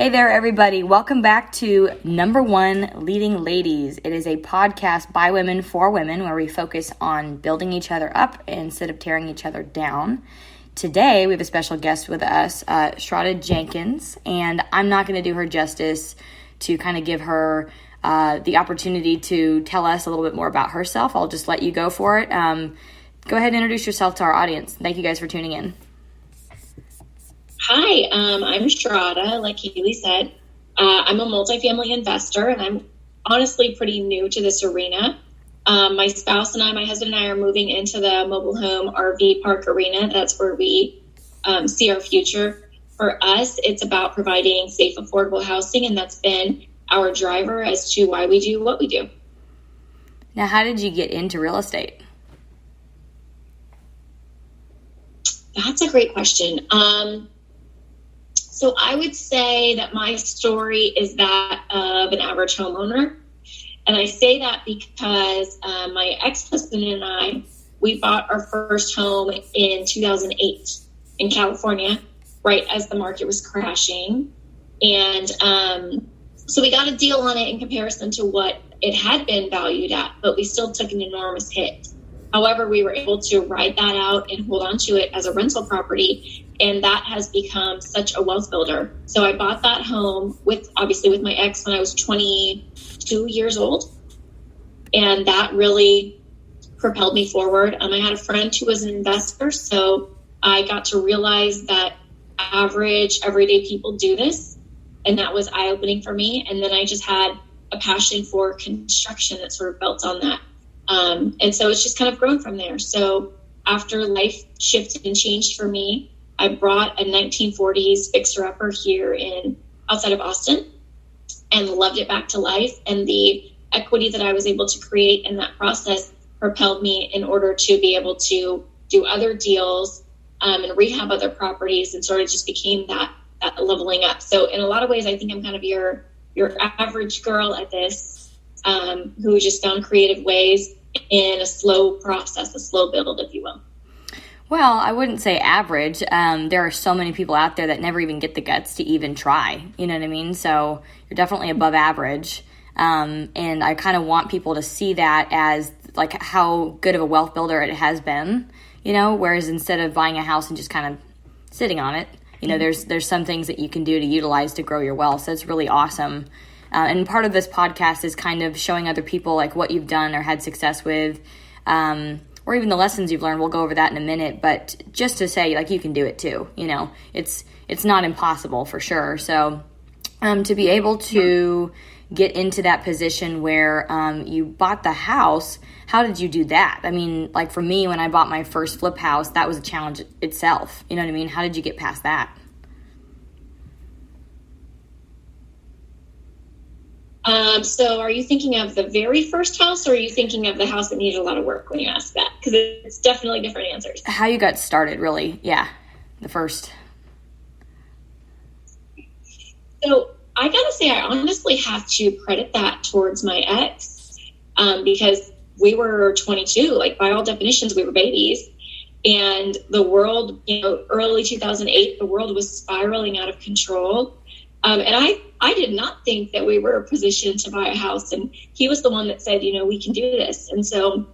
Hey there, everybody. Welcome back to Number One Leading Ladies. It is a podcast by women for women where we focus on building each other up instead of tearing each other down. Today, we have a special guest with us, Shraddah Jenkins, and I'm not going to do her justice to kind of give her the opportunity to tell us a little bit more about herself. I'll just let you go for it. Go ahead and introduce yourself to our audience. Thank you guys for tuning in. Hi, I'm Shraddah, like Haley said. I'm a multifamily investor, and I'm honestly pretty new to this arena. My spouse and I, my husband and I, are moving into the mobile home RV park arena. That's where we see our future. For us, it's about providing safe, affordable housing, and that's been our driver as to why we do what we do. Now, how did you get into real estate? That's a great question. So I would say that my story is that of an average homeowner. And I say that because my ex-husband and I, we bought our first home in 2008 in California, right as the market was crashing. And so we got a deal on it in comparison to what it had been valued at, but we still took an enormous hit. However, we were able to ride that out and hold on to it as a rental property, and that has become such a wealth builder. So I bought that home with my ex when I was 22 years old, and that really propelled me forward. I had a friend who was an investor, so I got to realize that average, everyday people do this, and that was eye-opening for me. And then I just had a passion for construction that sort of built on that. And so it's just kind of grown from there. So after life shifted and changed for me, I brought a 1940s fixer-upper here outside of Austin and loved it back to life. And the equity that I was able to create in that process propelled me in order to be able to do other deals and rehab other properties, and sort of just became that leveling up. So in a lot of ways, I think I'm kind of your average girl at this, who just found creative ways in a slow process, a slow build, if you will. Well, I wouldn't say average. There are so many people out there that never even get the guts to even try. You know what I mean? So you're definitely above average. And I kind of want people to see that as like how good of a wealth builder it has been, whereas instead of buying a house and just kind of sitting on it, there's some things that you can do to utilize to grow your wealth. So it's really awesome. And part of this podcast is kind of showing other people like what you've done or had success with, or even the lessons you've learned. We'll go over that in a minute, but just to say like you can do it too. It's not impossible for sure. So to be able to get into that position where you bought the house, how did you do that? I mean, like for me, when I bought my first flip house, that was a challenge itself. You know what I mean? How did you get past that? So are you thinking of the very first house, or are you thinking of the house that needed a lot of work when you ask that? Because it's definitely different answers. How you got started, really. Yeah, the first. So I got to say, I honestly have to credit that towards my ex, because we were 22. Like, by all definitions, we were babies. And the world, early 2008, the world was spiraling out of control. And I did not think that we were positioned to buy a house. And he was the one that said, we can do this. And so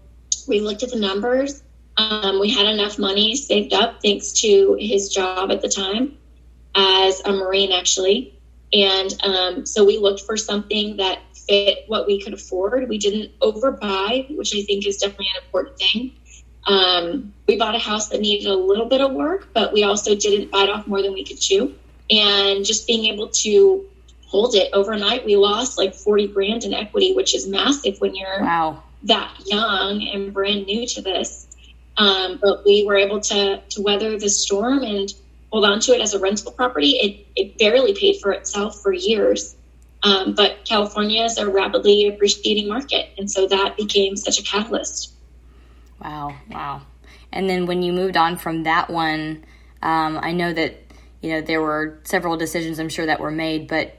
we looked at the numbers. We had enough money saved up thanks to his job at the time as a Marine, actually. And so we looked for something that fit what we could afford. We didn't overbuy, which I think is definitely an important thing. We bought a house that needed a little bit of work, but we also didn't bite off more than we could chew. And just being able to hold it overnight, we lost like $40,000 in equity, which is massive when you're that young and brand new to this. But we were able to weather the storm and hold on to it as a rental property. It barely paid for itself for years. But California is a rapidly appreciating market. And so that became such a catalyst. Wow. And then when you moved on from that one, I know that there were several decisions I'm sure that were made, but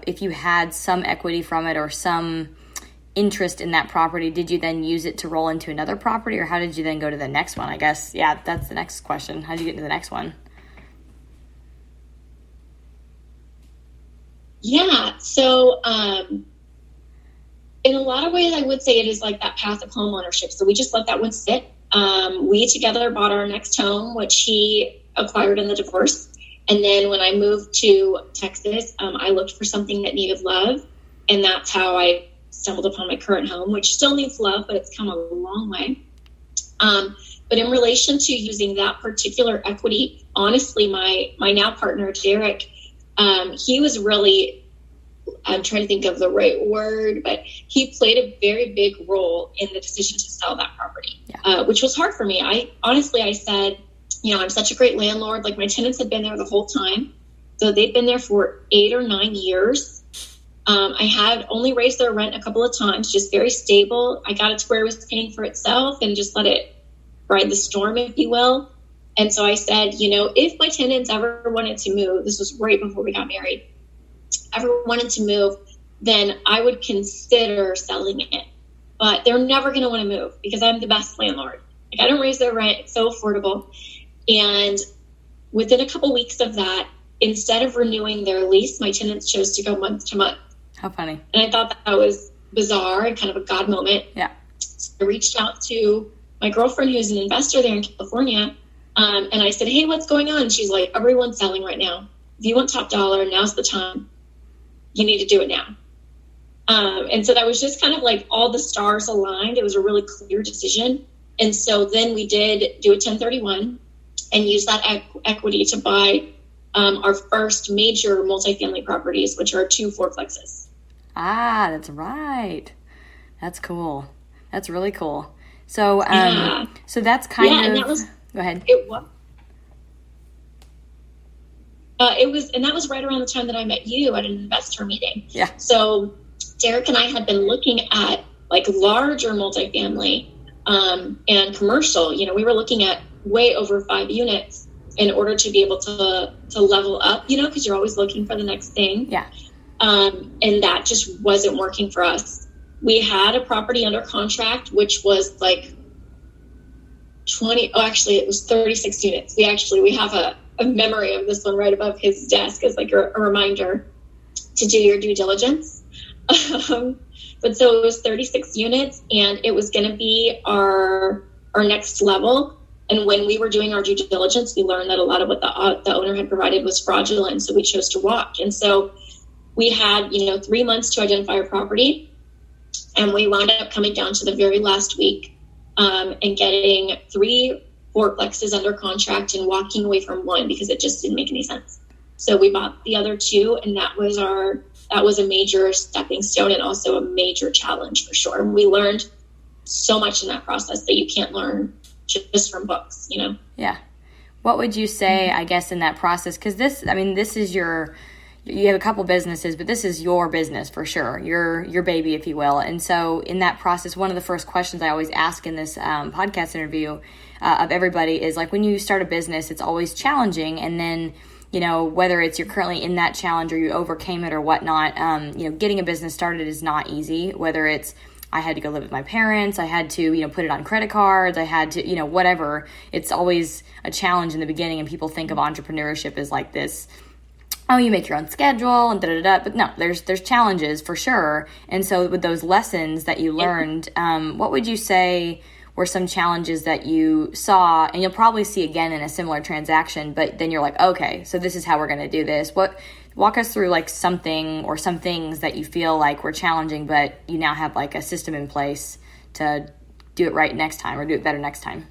if you had some equity from it or some interest in that property, did you then use it to roll into another property, or how did you then go to the next one? I guess, that's the next question. How did you get to the next one? Yeah. So, in a lot of ways, I would say it is like that path of home ownership. So we just let that one sit. We together bought our next home, which he acquired in the divorce. And then when I moved to Texas, I looked for something that needed love. And that's how I stumbled upon my current home, which still needs love, but it's come a long way. But in relation to using that particular equity, honestly, my now partner, Derek, he was really, I'm trying to think of the right word, but he played a very big role in the decision to sell that property, which was hard for me. I said, I'm such a great landlord. Like, my tenants had been there the whole time. So they've been there for 8 or 9 years. I had only raised their rent a couple of times, just very stable. I got it to where it was paying for itself and just let it ride the storm, if you will. And so I said, if my tenants ever wanted to move, this was right before we got married, ever wanted to move, then I would consider selling it. But they're never going to want to move because I'm the best landlord. Like, I don't raise their rent. It's so affordable. And within a couple weeks of that, instead of renewing their lease, my tenants chose to go month to month. How funny. And I thought that was bizarre and kind of a God moment. Yeah. So I reached out to my girlfriend, who's an investor there in California. And I said, hey, what's going on? She's like, everyone's selling right now. If you want top dollar, now's the time. You need to do it now. And so that was just kind of like all the stars aligned. It was a really clear decision. And so then we did do a 1031 and use that equity to buy our first major multifamily properties, which are 2 fourplexes. Ah, that's right. That's cool. That's really cool. So, so that's kind of. And that was, go ahead. It was, and that was right around the time that I met you at an investor meeting. Yeah. So Derek and I had been looking at like larger multifamily and commercial. We were looking at way over 5 units in order to be able to level up, because you're always looking for the next thing. Yeah. And that just wasn't working for us. We had a property under contract, which was like it was 36 units. We have a memory of this one right above his desk as like a reminder to do your due diligence. But so it was 36 units and it was going to be our next level. And when we were doing our due diligence, we learned that a lot of what the owner had provided was fraudulent. So we chose to walk. And so we had, 3 months to identify our property. And we wound up coming down to the very last week and getting 3 fourplexes under contract and walking away from one because it just didn't make any sense. So we bought the other 2, and that was a major stepping stone and also a major challenge for sure. And we learned so much in that process that you can't learn just from books, Yeah. What would you say, I guess, in that process? Because this is you have a couple businesses, but this is your business for sure, your baby, if you will. And so in that process, one of the first questions I always ask in this podcast interview of everybody is like, when you start a business, it's always challenging. And then, whether it's you're currently in that challenge or you overcame it or whatnot, getting a business started is not easy. Whether it's I had to go live with my parents, I had to, put it on credit cards, I had to, whatever. It's always a challenge in the beginning, and people think of entrepreneurship as like this, oh, you make your own schedule and da-da-da. But no, there's challenges for sure. And so with those lessons that you learned, what would you say were some challenges that you saw, and you'll probably see again in a similar transaction, but then you're like, okay, so this is how we're going to do this. Walk us through like something or some things that you feel like were challenging, but you now have like a system in place to do it right next time or do it better next time.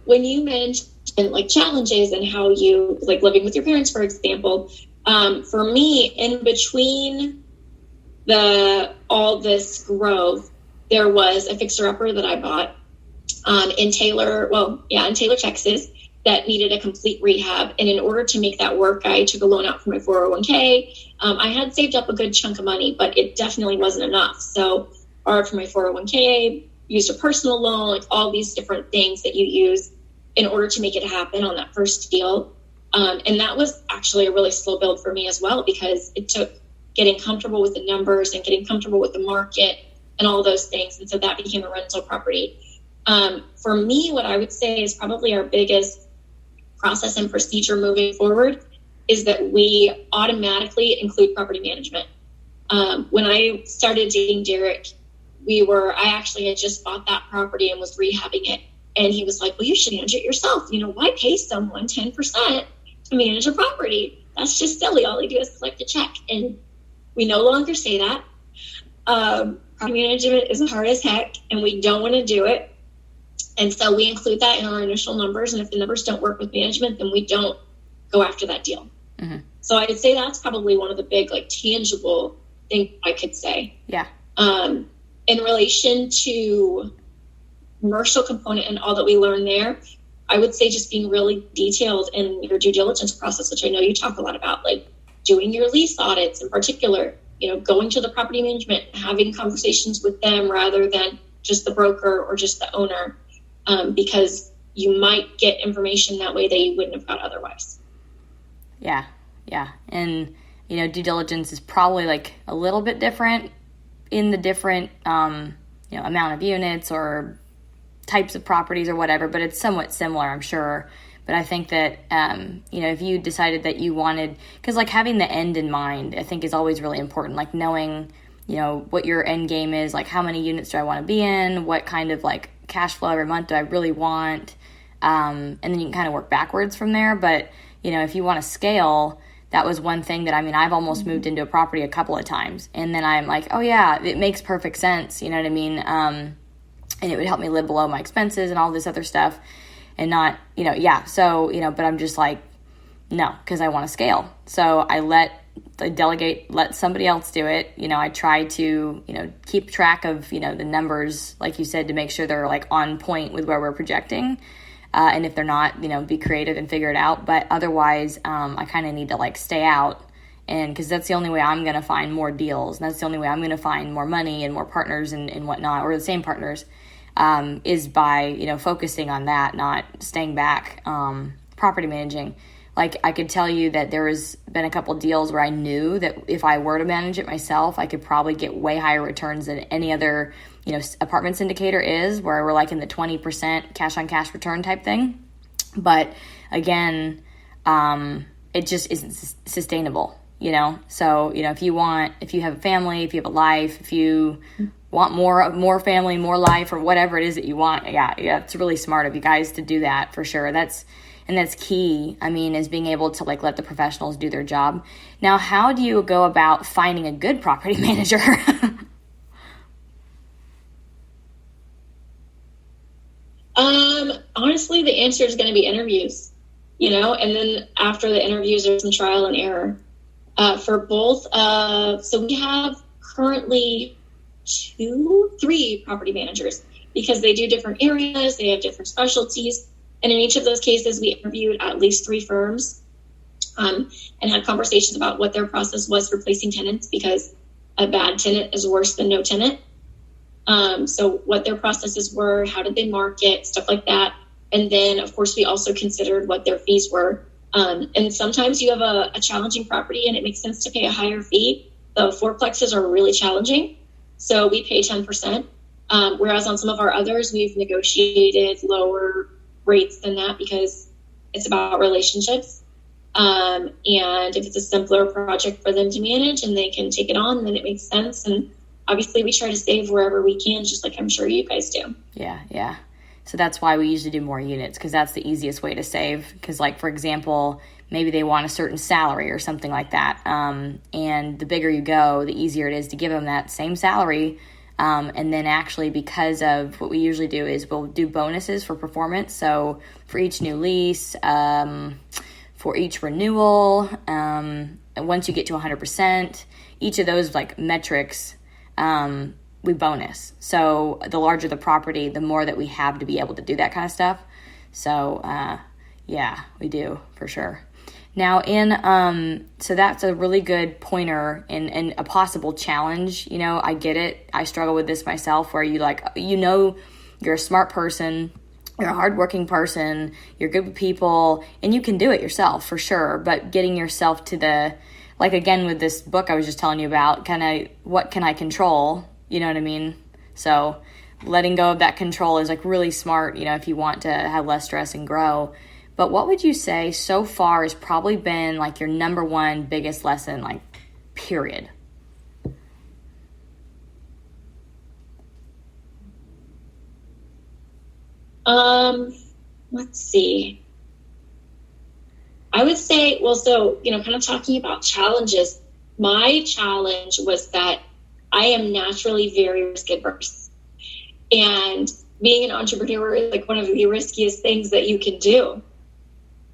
When you mentioned like challenges and how you like living with your parents, for example, for me, in between all this growth, there was a fixer-upper that I bought in Taylor, Texas, that needed a complete rehab. And in order to make that work, I took a loan out for my 401k. I had saved up a good chunk of money, but it definitely wasn't enough. So borrowed from my 401k, used a personal loan, like all these different things that you use in order to make it happen on that first deal. And that was actually a really slow build for me as well, because it took getting comfortable with the numbers and getting comfortable with the market and all those things. And so that became a rental property. For me, what I would say is probably our biggest process and procedure moving forward is that we automatically include property management. When I started dating Derek, I actually had just bought that property and was rehabbing it. And he was like, well, you should manage it yourself. Why pay someone 10% to manage a property? That's just silly. All they do is collect a check. And we no longer say that. Property management is hard as heck, and we don't want to do it. And so we include that in our initial numbers. And if the numbers don't work with management, then we don't go after that deal. Mm-hmm. So I'd say that's probably one of the big, tangible things I could say. Yeah. In relation to commercial component and all that we learned there, I would say just being really detailed in your due diligence process, which I know you talk a lot about, doing your lease audits in particular, going to the property management, having conversations with them rather than just the broker or just the owner, because you might get information that way that you wouldn't have got otherwise. Yeah. And, due diligence is probably a little bit different in the different, amount of units or types of properties or whatever, but it's somewhat similar, I'm sure. But I think that, if you decided that you wanted, because having the end in mind, I think is always really important, knowing, what your end game is, how many units do I want to be in, what kind of cash flow every month do I really want, and then you can kind of work backwards from there. But, if you want to scale, that was one thing that, I've almost moved into a property a couple of times, and then I'm like, oh yeah, it makes perfect sense, you know what I mean? And it would help me live below my expenses and all this other stuff. And not, so, but I'm just no, because I want to scale. So I delegate, let somebody else do it. I try to, keep track of, the numbers, like you said, to make sure they're on point with where we're projecting. And if they're not, be creative and figure it out. But otherwise, I kind of need to stay out. And because that's the only way I'm going to find more deals. And that's the only way I'm going to find more money and more partners and whatnot, or the same partners. Is by, focusing on that, not staying back, property managing. I could tell you that there has been a couple deals where I knew that if I were to manage it myself, I could probably get way higher returns than any other, apartment syndicator is, where we're in the 20% cash on cash return type thing. But again, it just isn't sustainable, So, if you have a family, if you have a life, if you want more family, more life, or whatever it is that you want, yeah, it's really smart of you guys to do that for sure. That's key. Is being able to let the professionals do their job. Now, how do you go about finding a good property manager? Honestly, the answer is going to be interviews, and then after the interviews, there's some trial and error. For both, so we have currently 3 property managers because they do different areas, they have different specialties, and in each of those cases we interviewed at least 3 firms and had conversations about what their process was for placing tenants, because a bad tenant is worse than no tenant. So what their processes were, how did they market, stuff like that. And then of course we also considered what their fees were. And sometimes you have a challenging property and it makes sense to pay a higher fee. The 4plexes are really challenging, so we pay 10%. Whereas on some of our others, we've negotiated lower rates than that because it's about relationships. And if it's a simpler project for them to manage and they can take it on, then it makes sense. And obviously we try to save wherever we can, just like I'm sure you guys do. Yeah. So that's why we usually do more units, because that's the easiest way to save. Because, for example, maybe they want a certain salary or something like that. And the bigger you go, the easier it is to give them that same salary. And then actually, because of what we usually do is we'll do bonuses for performance. So for each new lease, for each renewal, and once you get to 100%, each of those metrics, we bonus. So the larger the property, the more that we have to be able to do that kind of stuff. So yeah, we do for sure. Now so that's a really good pointer and a possible challenge. I get it. I struggle with this myself, where you're a smart person, you're a hardworking person, you're good with people, and you can do it yourself for sure. But getting yourself to the, again, with this book I was just telling you about, kind of what can I control? You know what I mean? So letting go of that control is like really smart, if you want to have less stress and grow. But what would you say so far has probably been like your number one biggest lesson, like period? Let's see. I would say, kind of talking about challenges, my challenge was that I am naturally very risk adverse. And being an entrepreneur is like one of the riskiest things that you can do.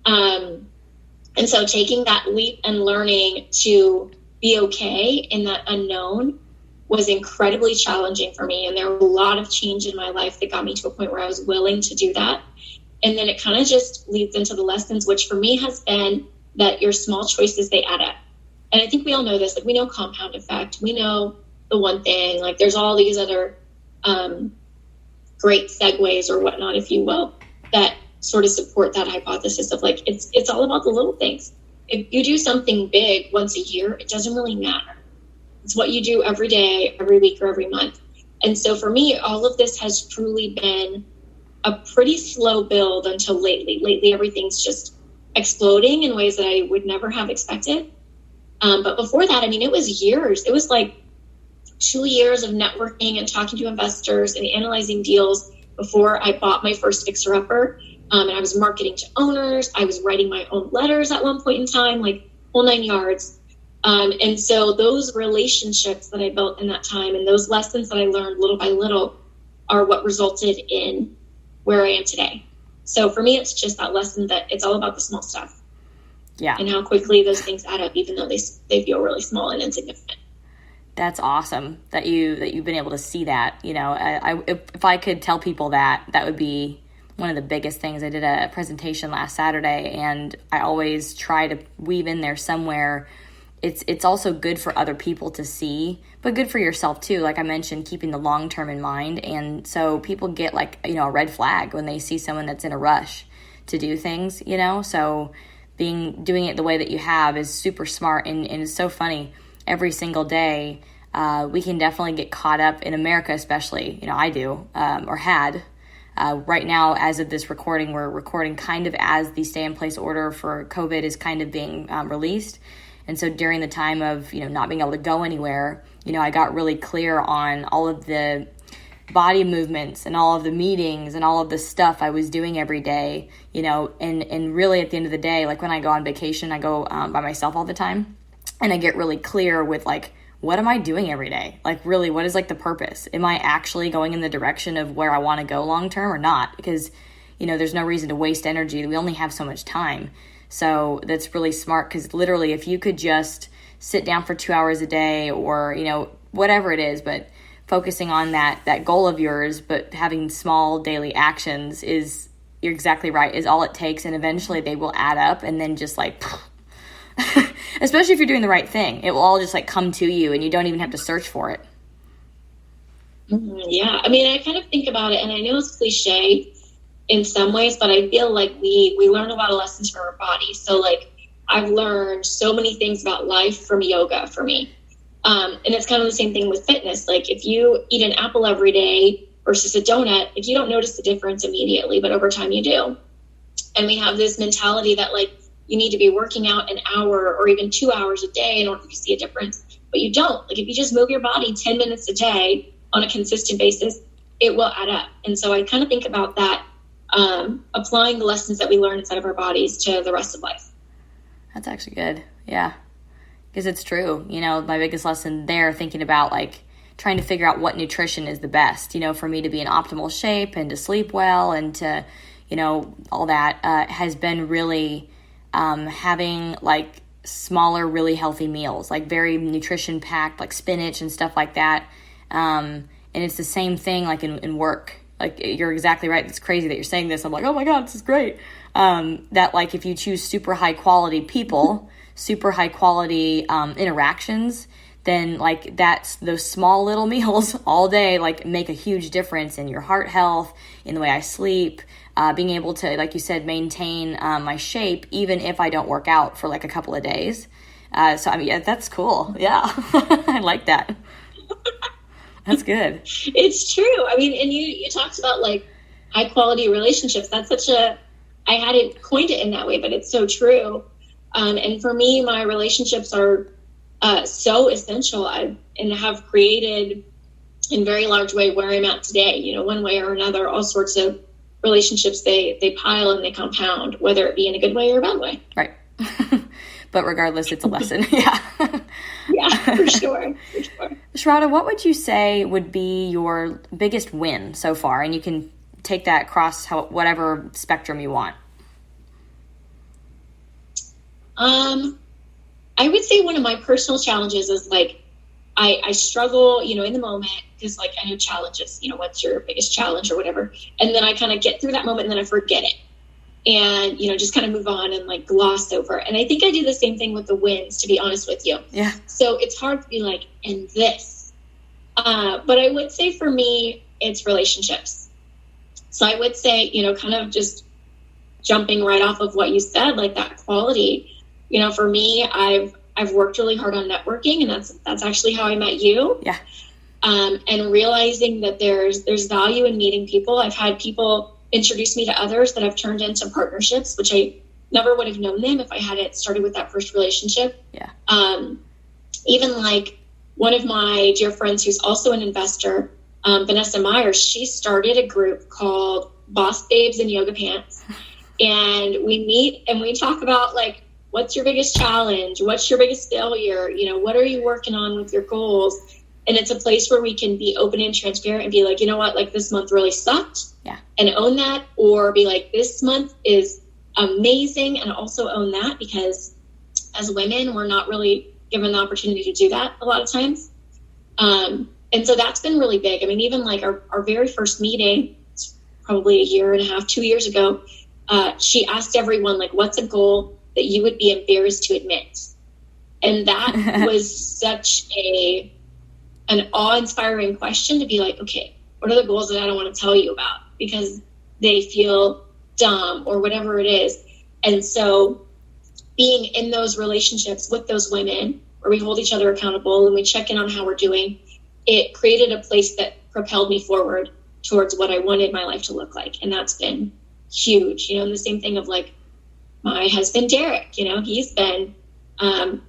And so taking that leap and learning to be okay in that unknown was incredibly challenging for me. And there was a lot of change in my life that got me to a point where I was willing to do that. And then it kind of just leads into the lessons, which for me has been that your small choices, they add up. And I think we all know this, like we know compound effect. We know the one thing, like there's all these other great segues or whatnot, if you will, that sort of support that hypothesis of like, it's all about the little things. If you do something big once a year, it doesn't really matter. It's what you do every day, every week, or every month. And so for me, all of this has truly been a pretty slow build until lately. Lately, everything's just exploding in ways that I would never have expected. But before that, it was years. It was like 2 years of networking and talking to investors and analyzing deals before I bought my first fixer-upper. And I was marketing to owners. I was writing my own letters at one point in time, like whole 9 yards. And so those relationships that I built in that time and those lessons that I learned little by little are what resulted in where I am today. So for me, it's just that lesson that it's all about the small stuff. Yeah. And how quickly those things add up, even though they feel really small and insignificant. That's awesome that you've been able to see that. If I could tell people that would be one of the biggest things. I did a presentation last Saturday, and I always try to weave in there somewhere. It's also good for other people to see, but good for yourself too. Like I mentioned, keeping the long term in mind. And so people get like, a red flag when they see someone that's in a rush to do things, so doing it the way that you have is super smart. And it's so funny. Every single day, we can definitely get caught up in America, especially, I do, or had. Right now, as of this recording, we're recording kind of as the stay-in-place order for COVID is kind of being released. And so during the time of, not being able to go anywhere, I got really clear on all of the body movements and all of the meetings and all of the stuff I was doing every day, and really at the end of the day, like when I go on vacation, I go by myself all the time, and I get really clear with like, what am I doing every day? Like really, what is like the purpose? Am I actually going in the direction of where I want to go long term or not? Because, there's no reason to waste energy. We only have so much time. So that's really smart, because literally if you could just sit down for 2 hours a day or, whatever it is, but focusing on that goal of yours, but having small daily actions you're exactly right, is all it takes. And eventually they will add up, and then just like, especially if you're doing the right thing, it will all just like come to you and you don't even have to search for it. Yeah. I kind of think about it, and I know it's cliche in some ways, but I feel like we learn a lot of lessons from our body. So like I've learned so many things about life from yoga for me. And it's kind of the same thing with fitness. Like if you eat an apple every day versus a donut, like you don't notice the difference immediately, but over time you do. And we have this mentality that like you need to be working out an hour or even 2 hours a day in order to see a difference, but you don't. Like if you just move your body 10 minutes a day on a consistent basis, it will add up. And so I kind of think about that, applying the lessons that we learn inside of our bodies to the rest of life. That's actually good. Yeah. Because it's true. My biggest lesson there, thinking about like trying to figure out what nutrition is the best, for me to be in optimal shape and to sleep well and to, all that, has been really, having like smaller, really healthy meals, like very nutrition packed, like spinach and stuff like that. And it's the same thing like in work. Like you're exactly right. It's crazy that you're saying this. I'm like, oh my God, this is great. That like if you choose super high quality people, super high quality interactions, then like those small little meals all day like make a huge difference in your heart health, in the way I sleep, being able to, like you said, maintain my shape even if I don't work out for like a couple of days. So yeah, that's cool. Yeah, I like that. That's good. It's true. I mean, and you talked about like high quality relationships. That's I hadn't coined it in that way, but it's so true. And for me, my relationships are so essential and have created in very large way where I'm at today, one way or another, all sorts of relationships, they pile and they compound, whether it be in a good way or a bad way. Right. But regardless, it's a lesson. Yeah. Yeah, for sure. For sure. Shraddah, what would you say would be your biggest win so far? And you can take that across whatever spectrum you want. I would say one of my personal challenges is like, I struggle, in the moment, because like I know challenges, what's your biggest challenge or whatever. And then I kind of get through that moment and then I forget it. And, just kind of move on and like gloss over. And I think I do the same thing with the wins, to be honest with you. Yeah. So it's hard to be like, and this. But I would say for me, it's relationships. So I would say, kind of just jumping right off of what you said, like that quality, for me, I've worked really hard on networking, and that's actually how I met you. Yeah. And realizing that there's value in meeting people. I've had people introduce me to others that have turned into partnerships, which I never would have known them if I hadn't started with that first relationship. Yeah. Even like one of my dear friends who's also an investor, Vanessa Myers, she started a group called Boss Babes in Yoga Pants. And we meet and we talk about like, what's your biggest challenge? What's your biggest failure? What are you working on with your goals? And it's a place where we can be open and transparent and be like, you know what, like this month really sucked. Yeah. And own that, or be like, this month is amazing, and also own that, because as women, we're not really given the opportunity to do that a lot of times. And so that's been really big. I mean, even like our very first meeting, probably a year and a half, 2 years ago, she asked everyone, like, what's a goal that you would be embarrassed to admit? And that was such an awe-inspiring question to be like, okay, what are the goals that I don't want to tell you about because they feel dumb or whatever it is? And so being in those relationships with those women where we hold each other accountable and we check in on how we're doing, it created a place that propelled me forward towards what I wanted my life to look like. And that's been huge, and the same thing of like my husband, Derek, he's been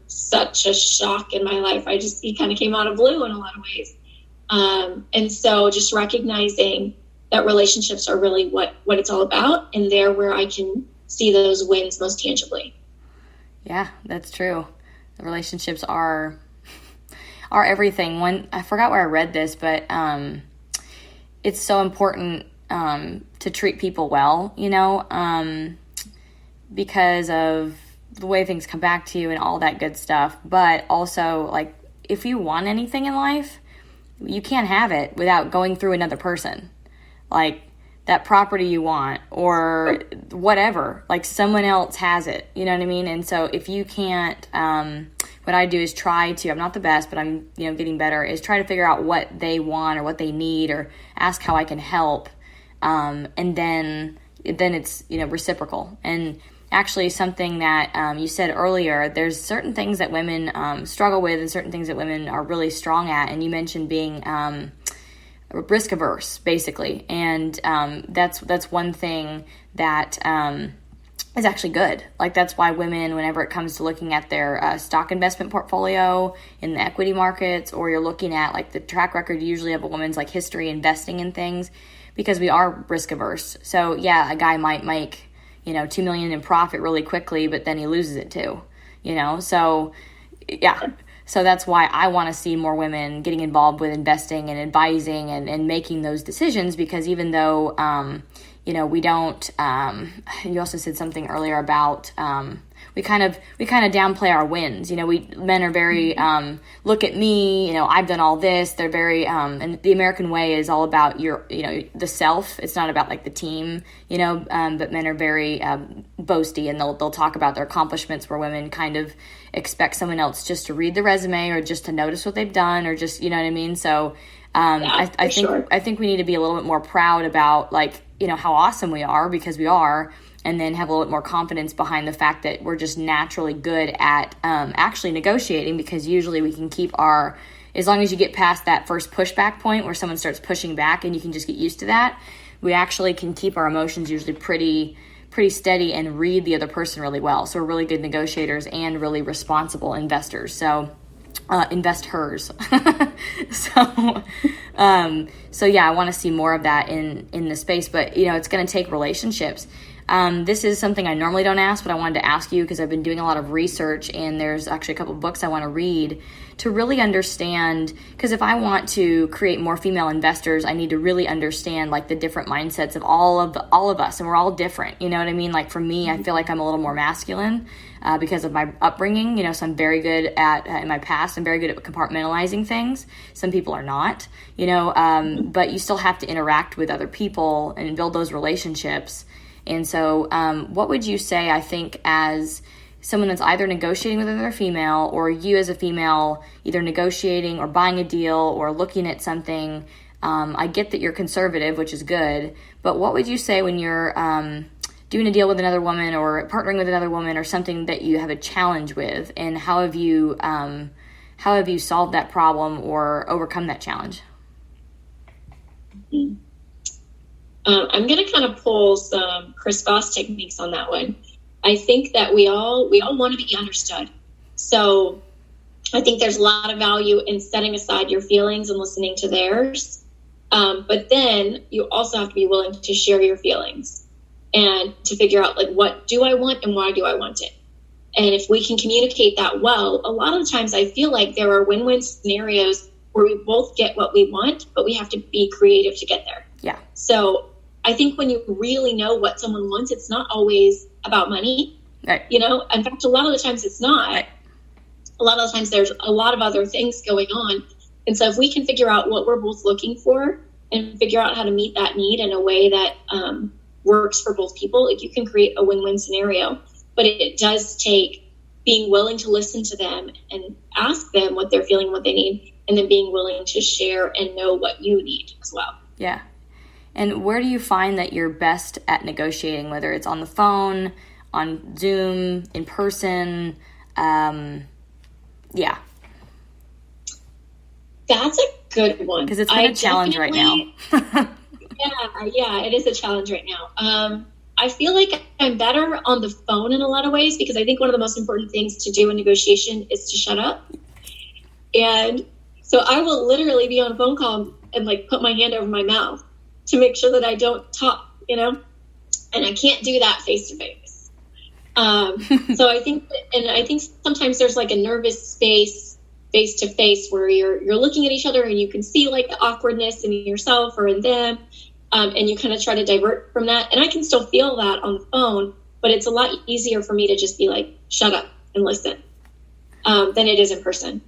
such a shock in my life. He kind of came out of blue in a lot of ways. And so just recognizing that relationships are really what it's all about, and they're where I can see those wins most tangibly. Yeah, that's true. The relationships are everything. I forgot where I read this, but it's so important to treat people well, because of the way things come back to you and all that good stuff. But also, like, if you want anything in life, you can't have it without going through another person. Like, that property you want or whatever, like someone else has it, you know what I mean? And so if you can't, what I do is I'm not the best, but I'm, getting better, is try to figure out what they want or what they need or ask how I can help. And then it's, reciprocal. And actually something that you said earlier, there's certain things that women struggle with and certain things that women are really strong at. And you mentioned being risk averse, basically. And that's one thing that is actually good. Like, that's why women, whenever it comes to looking at their stock investment portfolio in the equity markets, or you're looking at like the track record usually of a woman's like history investing in things, because we are risk averse. So yeah, a guy might make $2 million in profit really quickly, but then he loses it too, so yeah. So that's why I want to see more women getting involved with investing and advising and making those decisions, because even though, we don't, you also said something earlier about, we kind of downplay our wins. Men are very, look at me, I've done all this. They're very, and the American way is all about the self. It's not about like the team, but men are very, boasty, and they'll talk about their accomplishments, where women kind of expect someone else just to read the resume or just to notice what they've done or just, you know what I mean? So, I think we need to be a little bit more proud about like, how awesome we are, because we are, and then have a little bit more confidence behind the fact that we're just naturally good at actually negotiating, because usually we can keep our as long as you get past that first pushback point where someone starts pushing back and you can just get used to that, we actually can keep our emotions usually pretty steady and read the other person really well. So we're really good negotiators and really responsible investors. So investors. So yeah, I want to see more of that in the space, but it's going to take relationships. This is something I normally don't ask, but I wanted to ask you because I've been doing a lot of research, and there's actually a couple of books I want to read to really understand, because if I want to create more female investors, I need to really understand like the different mindsets of all of us, and we're all different. You know what I mean? Like for me, I feel like I'm a little more masculine because of my upbringing. So I'm very good at in my past, I'm very good at compartmentalizing things. Some people are not. But you still have to interact with other people and build those relationships. And so what would you say, I think, as someone that's either negotiating with another female, or you as a female either negotiating or buying a deal or looking at something? I get that you're conservative, which is good, but what would you say when you're doing a deal with another woman or partnering with another woman or something that you have a challenge with, and how have you solved that problem or overcome that challenge? I'm going to kind of pull some Chris Voss techniques on that one. I think that we all want to be understood. So I think there's a lot of value in setting aside your feelings and listening to theirs. But then you also have to be willing to share your feelings and to figure out, like, what do I want and why do I want it? And if we can communicate that well, a lot of the times I feel like there are win-win scenarios where we both get what we want, but we have to be creative to get there. Yeah. So I think when you really know what someone wants, it's not always about money. Right. In fact, a lot of the times it's not. Right. A lot of the times there's a lot of other things going on. And so if we can figure out what we're both looking for and figure out how to meet that need in a way that works for both people, you can create a win-win scenario. But it does take being willing to listen to them and ask them what they're feeling, what they need, and then being willing to share and know what you need as well. Yeah. And where do you find that you're best at negotiating, whether it's on the phone, on Zoom, in person? Yeah. That's a good one. Because it's been a challenge right now. Yeah, it is a challenge right now. I feel like I'm better on the phone in a lot of ways, because I think one of the most important things to do in negotiation is to shut up. And so I will literally be on a phone call and like put my hand over my mouth to make sure that I don't talk, and I can't do that face to face. So I think sometimes there's like a nervous space face to face where you're looking at each other and you can see like the awkwardness in yourself or in them. And you kind of try to divert from that. And I can still feel that on the phone, but it's a lot easier for me to just be like, shut up and listen, than it is in person.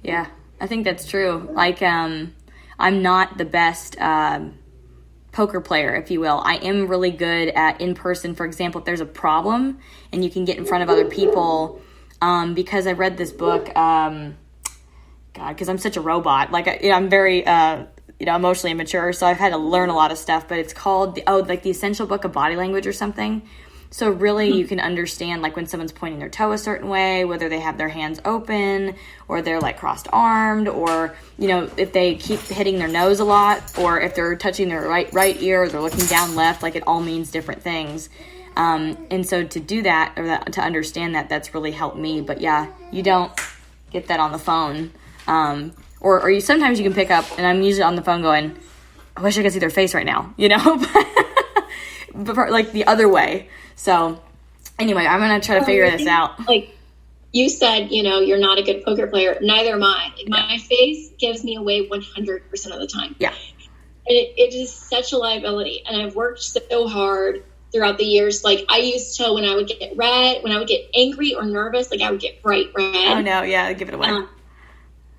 Yeah, I think that's true. Like, I'm not the best poker player, if you will. I am really good at in person. For example, if there's a problem and you can get in front of other people, because I read this book, because I'm such a robot. Like, I'm very, emotionally immature, so I've had to learn a lot of stuff, but it's called, the Essential Book of Body Language or something. So really you can understand like when someone's pointing their toe a certain way, whether they have their hands open or they're like crossed armed, or, if they keep hitting their nose a lot, or if they're touching their right ear or they're looking down left, like it all means different things. And so to do that, or to understand that, that's really helped me. But yeah, you don't get that on the phone. Or you sometimes you can pick up, and I'm usually on the phone going, I wish I could see their face right now, but like the other way. So anyway, I'm going to try to figure this out. Like you said, you're not a good poker player. Neither am I. My face gives me away 100% of the time. Yeah. And it is such a liability. And I've worked so hard throughout the years. Like I used to, when I would get angry or nervous, like I would get bright red. Oh no. Yeah. Give it away.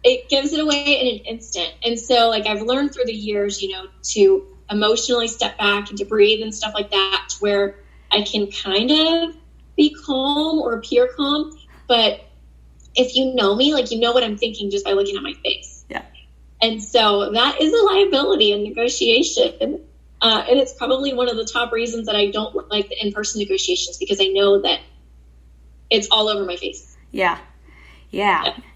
It gives it away in an instant. And so like I've learned through the years, to emotionally step back and to breathe and stuff like that, to where I can kind of be calm or appear calm. But if you know me, like, what I'm thinking just by looking at my face. Yeah. And so that is a liability in negotiation. And it's probably one of the top reasons that I don't like the in-person negotiations, because I know that it's all over my face. Yeah.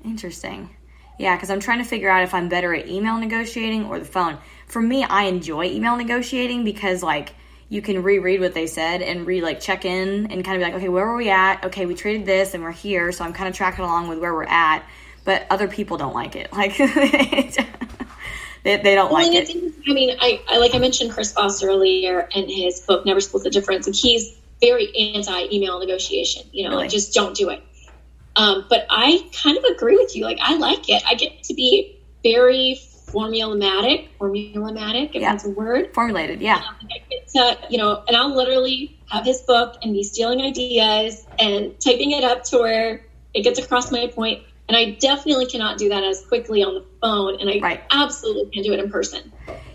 Interesting. Yeah, because I'm trying to figure out if I'm better at email negotiating or the phone. For me, I enjoy email negotiating because, like, you can reread what they said and check in and kind of be like, okay, where were we at? Okay, we traded this and we're here, so I'm kind of tracking along with where we're at. But other people don't like it. Like, they don't like it. I mean, I like I mentioned Chris Voss earlier and his book, Never Split the Difference, and he's very anti-email negotiation. Really? Like, just don't do it. But I kind of agree with you. Like, I like it. I get to be very formulaic, if that's a word. Formulated, yeah. I get to, and I'll literally have his book and be stealing ideas and typing it up to where it gets across my point. And I definitely cannot do that as quickly on the phone. And I absolutely can do it in person.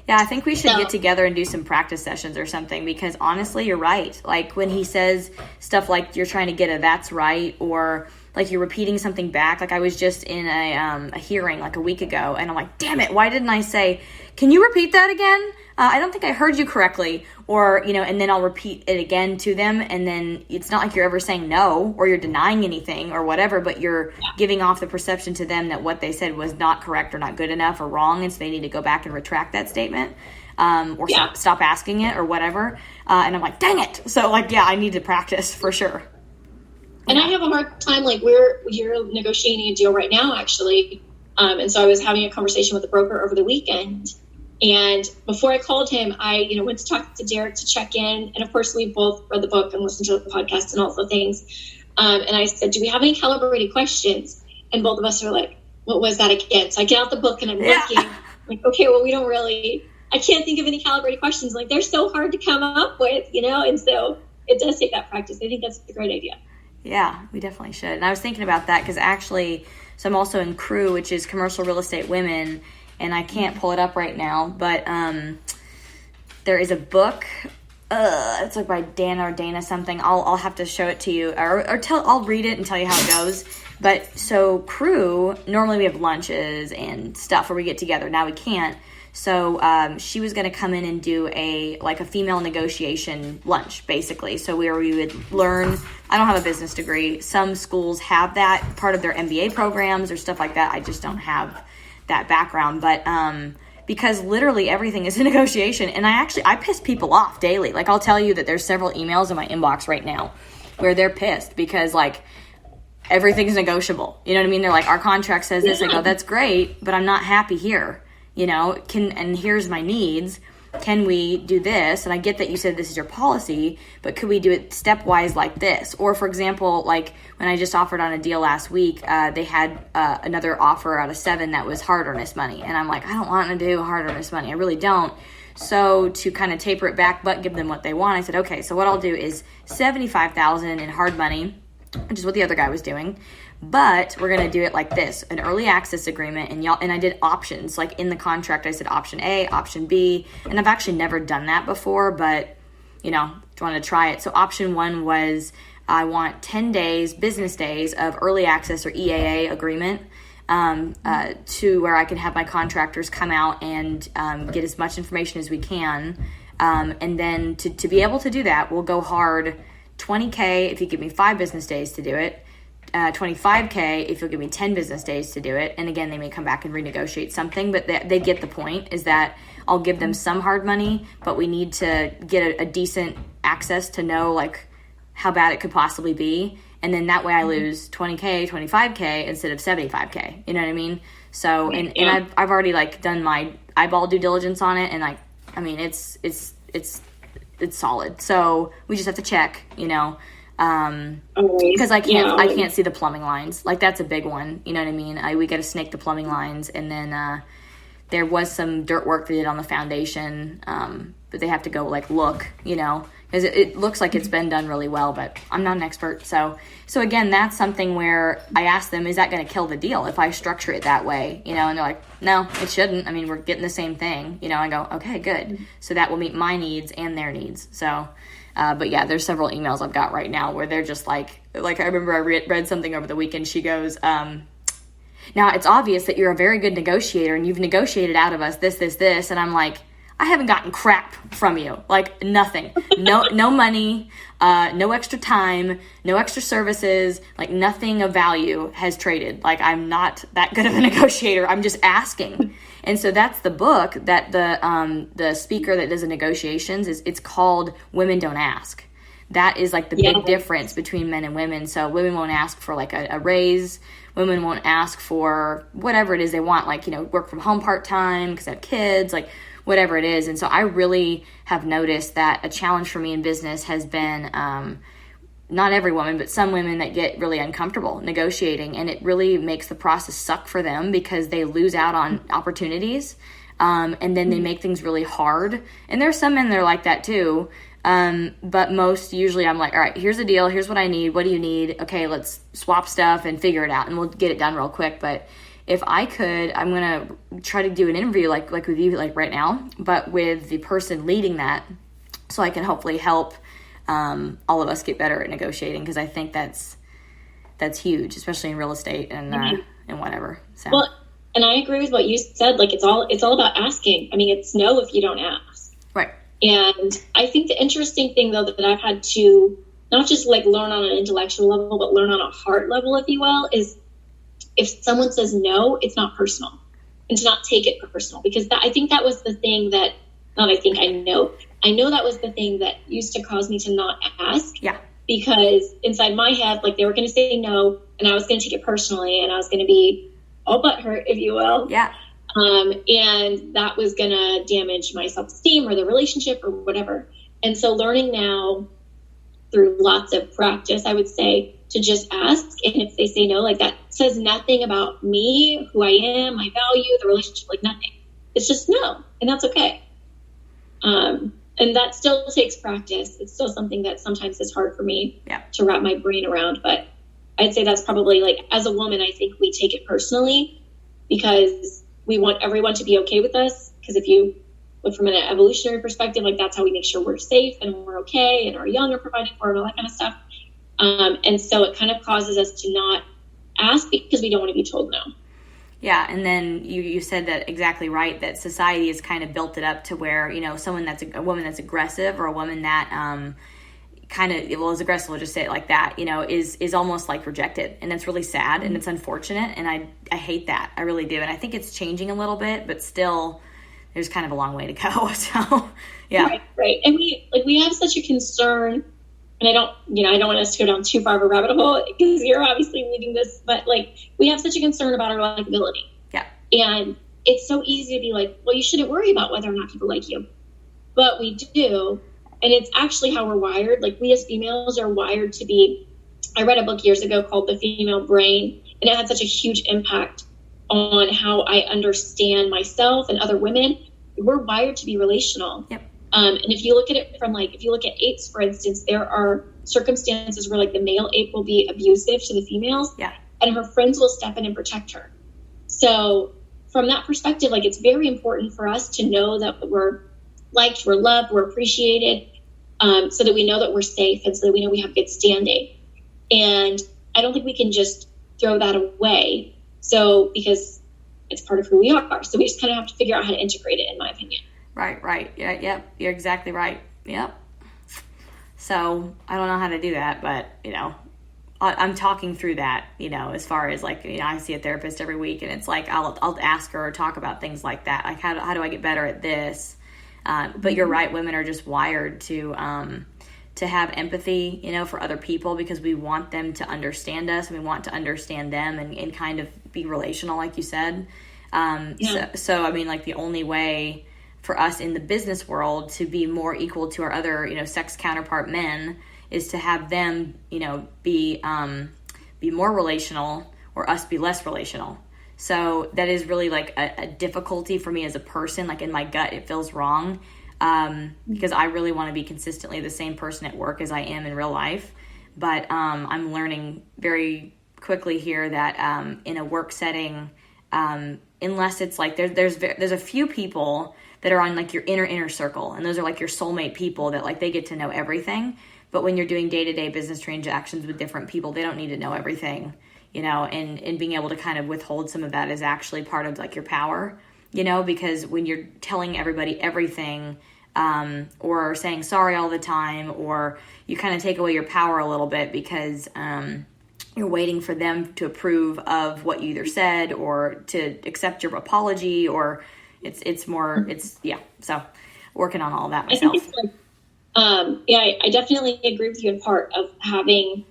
Yeah, I think we should get together and do some practice sessions or something, because honestly, you're right. Like, when he says stuff like you're trying to get a "that's right," or like you're repeating something back. Like, I was just in a hearing like a week ago, and I'm like, damn it, why didn't I say, can you repeat that again? I don't think I heard you correctly. Or, and then I'll repeat it again to them, and then it's not like you're ever saying no, or you're denying anything or whatever, but you're giving off the perception to them that what they said was not correct or not good enough or wrong, and so they need to go back and retract that statement, or stop asking it or whatever. And I'm like, dang it. So, I need to practice for sure. And I have a hard time, you're negotiating a deal right now, actually. And so I was having a conversation with the broker over the weekend. And before I called him, I, went to talk to Derek to check in. And of course, we both read the book and listened to the podcast and all the things. And I said, do we have any calibrated questions? And both of us are like, what was that again? So I get out the book and I'm looking. Like, okay, well, I can't think of any calibrated questions. Like, they're so hard to come up with, and so it does take that practice. I think that's a great idea. Yeah, we definitely should. And I was thinking about that because actually, so I'm also in CREW, which is Commercial Real Estate Women, and I can't pull it up right now, but there is a book. It's like by Dana or Dana something. I'll have to show it to you, or I'll read it and tell you how it goes. But so CREW, normally we have lunches and stuff where we get together. Now we can't. So she was going to come in and do a female negotiation lunch, basically. So where we would learn. I don't have a business degree. Some schools have that part of their MBA programs or stuff like that. I just don't have that background. But because literally everything is a negotiation, and I piss people off daily. Like, I'll tell you that there's several emails in my inbox right now where they're pissed because everything's negotiable. You know what I mean? They're like, our contract says this. I go, that's great, but I'm not happy here. And here's my needs. Can we do this? And I get that you said this is your policy, but could we do it stepwise like this? Or, for example, like when I just offered on a deal last week, they had another offer out of 7 that was hard earnest money. And I'm like, I don't want to do hard earnest money. I really don't. So to kind of taper it back, but give them what they want, I said, okay, so what I'll do is $75,000 in hard money, which is what the other guy was doing. But we're going to do it like this, an early access agreement. And I did options, like in the contract, I said option A, option B. And I've actually never done that before, but, want to try it. So option 1 was I want 10 days, business days of early access or EAA agreement to where I can have my contractors come out and get as much information as we can. And then to be able to do that, we'll go hard $20K if you give me 5 business days to do it. $25K if you'll give me 10 business days to do it. And again, they may come back and renegotiate something, but they get the point, is that I'll give them some hard money, but we need to get a decent access to know how bad it could possibly be. And then that way I lose 20K, 25K instead of 75K. You know what I mean? So, and I've already done my eyeball due diligence on it. And it's solid. So we just have to check, because I can't see the plumbing lines. That's a big one. You know what I mean? We got to snake the plumbing lines, and then there was some dirt work they did on the foundation, but they have to go look, because it looks like it's been done really well, but I'm not an expert. So again, that's something where I asked them, is that going to kill the deal if I structure it that way? And they're like, no, it shouldn't. I mean, we're getting the same thing. I go, okay, good. So that will meet my needs and their needs. So. But yeah, there's several emails I've got right now where they're just I remember I read something over the weekend. She goes, now it's obvious that you're a very good negotiator and you've negotiated out of us this. And I'm like, I haven't gotten crap from you. Like nothing. No money, no extra time, no extra services, like nothing of value has traded. Like I'm not that good of a negotiator. I'm just asking. And so that's the book that the speaker that does the negotiations it's called Women Don't Ask. That is like the big difference between men and women. So women won't ask for like a raise. Women won't ask for whatever it is they want, like, work from home part-time because they have kids, like whatever it is. And so I really have noticed that a challenge for me in business has been not every woman, but some women that get really uncomfortable negotiating. And it really makes the process suck for them because they lose out on opportunities. And then they make things really hard. And there's some men that are like that too. But most usually I'm like, all right, here's the deal. Here's what I need. What do you need? Okay, let's swap stuff and figure it out and we'll get it done real quick. But if I could, I'm going to try to do an interview like with you, like right now, but with the person leading that so I can hopefully help, all of us get better at negotiating. Cause I think that's huge, especially in real estate and whatever. So. Well, and I agree with what you said. Like it's all about asking. I mean, it's no if you don't ask. Right. And I think the interesting thing, though, that I've had to not just like learn on an intellectual level, but learn on a heart level, if you will, is if someone says no, it's not personal, and to not take it personal. Because I think that was the thing that, I know that was the thing that used to cause me to not ask. Yeah. Because inside my head, like they were going to say no, and I was going to take it personally, and I was going to be all butthurt, if you will. Yeah. And that was going to damage my self-esteem or the relationship or whatever. And so learning now through lots of practice, I would say, to just ask. And if they say no, like that says nothing about me, who I am, my value, the relationship, like nothing. It's just no. And that's okay. And that still takes practice. It's still something that sometimes is hard for me to wrap my brain around. But I'd say that's probably like, as a woman, I think we take it personally because we want everyone to be okay with us. Because if you look from an evolutionary perspective, like that's how we make sure we're safe and we're okay and our young are provided for and all that kind of stuff. And so it kind of causes us to not ask because we don't want to be told no. Yeah, and then you said that exactly right, that society has kind of built it up to where, someone that's a woman that's aggressive or a woman that is aggressive, we'll just say it like that, is almost like rejected. And it's really sad and it's unfortunate. And I hate that. I really do. And I think it's changing a little bit, but still there's kind of a long way to go. So, yeah. Right. And we have such a concern, and I don't want us to go down too far of a rabbit hole because you're obviously leading this, but like we have such a concern about our likability. Yeah. And it's so easy to be like, well, you shouldn't worry about whether or not people like you. But we do. And it's actually how we're wired. Like we as females are wired to be, I read a book years ago called The Female Brain, and it had such a huge impact on how I understand myself and other women. We're wired to be relational. Yep. And if you look at it from if you look at apes, for instance, there are circumstances where like the male ape will be abusive to the females, and her friends will step in and protect her. So from that perspective, like it's very important for us to know that we're liked, we're loved, we're appreciated, so that we know that we're safe and so that we know we have good standing. And I don't think we can just throw that away. So because it's part of who we are. So we just kind of have to figure out how to integrate it, in my opinion. Right. Yeah, yep. You're exactly right. Yep. So I don't know how to do that, but, I'm talking through that, as far as like, I see a therapist every week and it's like, I'll ask her or talk about things like that. Like, how do I get better at this? But you're right. Women are just wired to have empathy, for other people because we want them to understand us and we want to understand them and kind of be relational, like you said. So I mean, like the only way for us in the business world to be more equal to our other, sex counterpart men is to have them, be more relational or us be less relational. So that is really like a difficulty for me as a person. Like in my gut, it feels wrong because I really want to be consistently the same person at work as I am in real life. But I'm learning very quickly here that in a work setting, unless it's like there's a few people that are on like your inner circle, and those are like your soulmate people that like they get to know everything. But when you're doing day-to-day business transactions with different people, they don't need to know everything, and being able to kind of withhold some of that is actually part of like your power. because when you're telling everybody everything, or saying sorry all the time, or you kind of take away your power a little bit because you're waiting for them to approve of what you either said or to accept your apology, or so working on all that myself. I think it's I definitely agree with you in part of having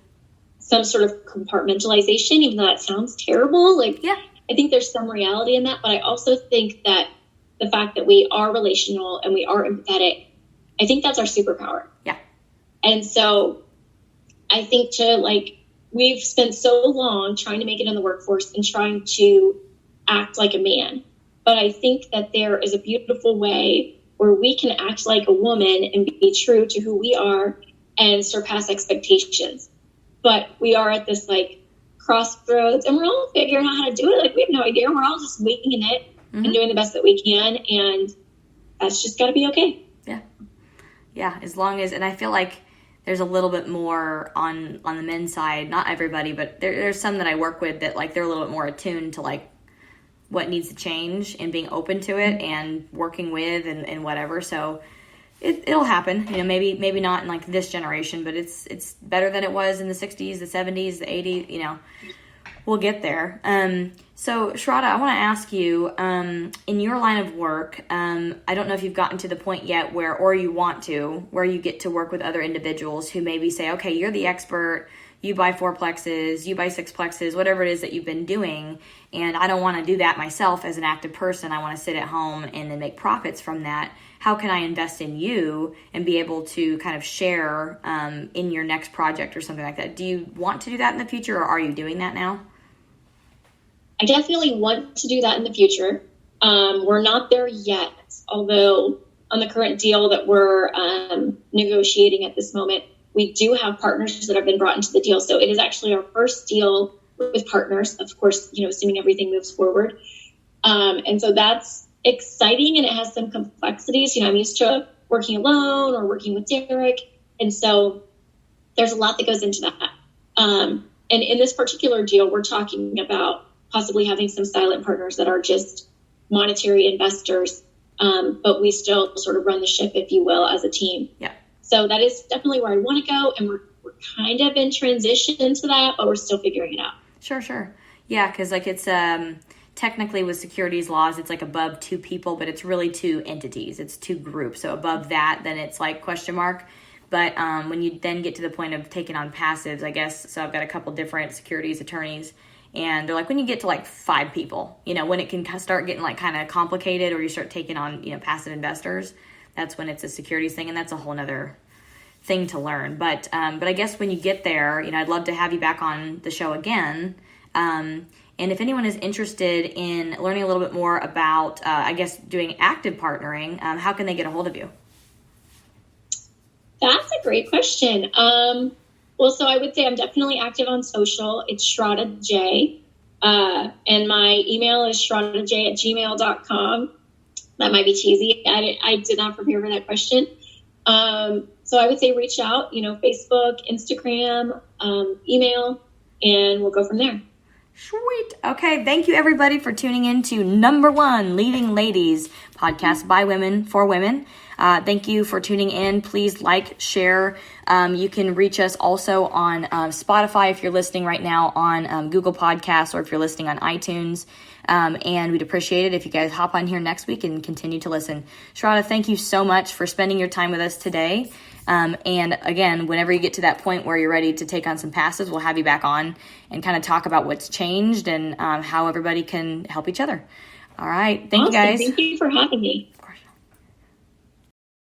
some sort of compartmentalization, even though that sounds terrible. I think there's some reality in that, but I also think that the fact that we are relational and we are empathetic, I think that's our superpower. Yeah. And so I think we've spent so long trying to make it in the workforce and trying to act like a man. But I think that there is a beautiful way where we can act like a woman and be true to who we are and surpass expectations. But we are at this crossroads, and we're all figuring out how to do it. We have no idea. We're all just winging it and doing the best that we can. And that's just got to be okay. Yeah. Yeah. As long as, and I feel like there's a little bit more on the men's side, not everybody, but there's some that I work with that they're a little bit more attuned to what needs to change and being open to it and working with and whatever. So it'll happen, maybe not in this generation, but it's better than it was in the 60s, the 70s, the 80s, we'll get there. So Shraddah, I want to ask you, in your line of work, I don't know if you've gotten to the point yet where you get to work with other individuals who maybe say, okay, you're the expert, you buy 4 plexes, you buy 6 plexes, whatever it is that you've been doing. And I don't want to do that myself as an active person. I want to sit at home and then make profits from that. How can I invest in you and be able to kind of share in your next project or something like that? Do you want to do that in the future, or are you doing that now? I definitely want to do that in the future. We're not there yet, although on the current deal that we're negotiating at this moment, we do have partners that have been brought into the deal. So it is actually our first deal with partners, of course, assuming everything moves forward. And so that's exciting, and it has some complexities. I'm used to working alone or working with Derek. And so there's a lot that goes into that. And in this particular deal, we're talking about possibly having some silent partners that are just monetary investors, but we still sort of run the ship, if you will, as a team. Yeah. So that is definitely where I want to go, and we're kind of in transition into that, but we're still figuring it out. Sure. Yeah, because it's technically with securities laws, it's above 2 people, but it's really 2 entities. It's 2 groups. So above that, then it's question mark. But when you then get to the point of taking on passives, I guess, so I've got a couple different securities attorneys, and they're when you get to 5 people, when it can start getting kind of complicated, or you start taking on, passive investors, that's when it's a securities thing, and that's a whole nother thing to learn. But I guess when you get there, I'd love to have you back on the show again. And if anyone is interested in learning a little bit more about, doing active partnering, how can they get a hold of you? That's a great question. So I would say I'm definitely active on social. It's Shraddah J. And my email is shraddahj@gmail.com. That might be cheesy. I did not prepare for that question. So I would say reach out, Facebook, Instagram, email, and we'll go from there. Sweet. Okay. Thank you, everybody, for tuning in to #1 Leading Ladies podcast by women for women. Thank you for tuning in. Please share. You can reach us also on Spotify if you're listening right now, on Google Podcasts, or if you're listening on iTunes. And we'd appreciate it if you guys hop on here next week and continue to listen. Shraddah, thank you so much for spending your time with us today. And again, whenever you get to that point where you're ready to take on some passives, we'll have you back on and kind of talk about what's changed and how everybody can help each other. All right. Thank you, guys. Thank you for having me.